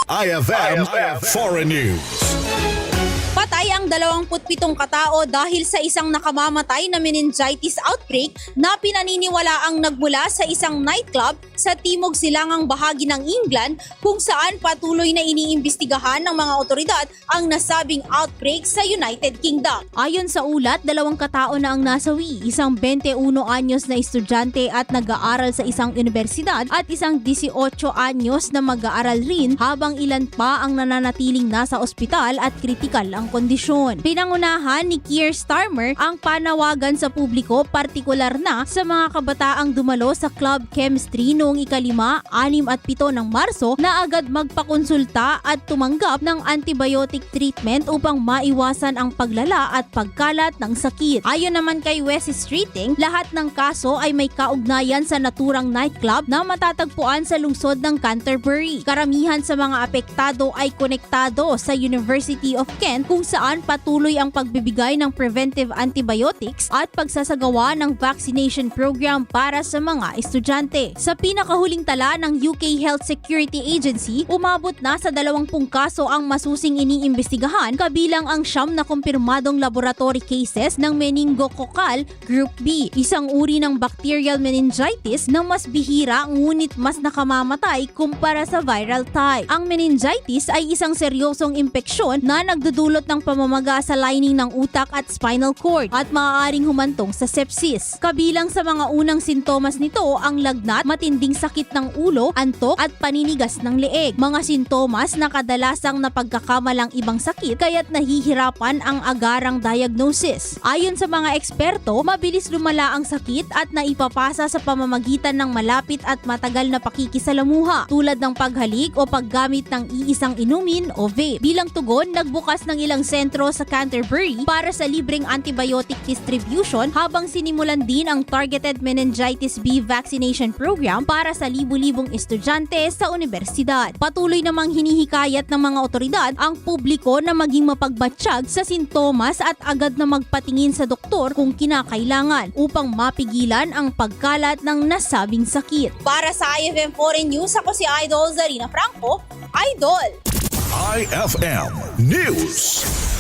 IFM Foreign News. Patay ang 27 katao dahil sa isang nakamamatay na meningitis outbreak na pinaniniwalaang nagmula sa isang nightclub sa timog silangang bahagi ng England kung saan patuloy na iniimbestigahan ng mga otoridad ang nasabing outbreak sa United Kingdom. Ayon sa ulat, 2 katao na ang nasawi, isang 21 anyos na estudyante at nag-aaral sa isang universidad at isang 18 anyos na mag-aaral rin habang ilan pa ang nananatiling nasa ospital at kritikal ang kondisyon. Pinangunahan ni Keir Starmer ang panawagan sa publiko, partikular na sa mga kabataang dumalo sa Club Chemistry noong 5, 6 at 7 ng Marso na agad magpakonsulta at tumanggap ng antibiotic treatment upang maiwasan ang paglala at pagkalat ng sakit. Ayon naman kay Wes Streeting, lahat ng kaso ay may kaugnayan sa naturang nightclub na matatagpuan sa lungsod ng Canterbury. Karamihan sa mga apektado ay konektado sa University of Kent kung saan patuloy ang pagbibigay ng preventive antibiotics at pagsasagawa ng vaccination program para sa mga estudyante. Sa pinakahuling tala ng UK Health Security Agency, umabot na sa 20 kaso ang masusing iniimbestigahan, kabilang ang 9 na kumpirmadong laboratory cases ng meningococcal group B, isang uri ng bacterial meningitis na mas bihira ngunit mas nakamamatay kumpara sa viral type. Ang meningitis ay isang seryosong impeksyon na nagdudulot ng pamamaga sa lining ng utak at spinal cord at maaaring humantong sa sepsis. Kabilang sa mga unang sintomas nito ang lagnat, matinding sakit ng ulo, antok at paninigas ng leeg. Mga sintomas na kadalasang napagkakamalang ibang sakit kaya't nahihirapan ang agarang diagnosis. Ayon sa mga eksperto, mabilis lumala ang sakit at naipapasa sa pamamagitan ng malapit at matagal na pakikisalamuha tulad ng paghalik o paggamit ng iisang inumin o vape. Bilang tugon, nagbukas ng ilang sentro sa Canterbury para sa libreng antibiotic distribution habang sinimulan din ang targeted meningitis B vaccination program para sa libu-libong estudyante sa universidad. Patuloy namang hinihikayat ng mga otoridad ang publiko na maging mapagbatsyag sa sintomas at agad na magpatingin sa doktor kung kinakailangan upang mapigilan ang pagkalat ng nasabing sakit. Para sa IFM Foreign News, ako si Idol Zarina Franco, Idol! IFM News.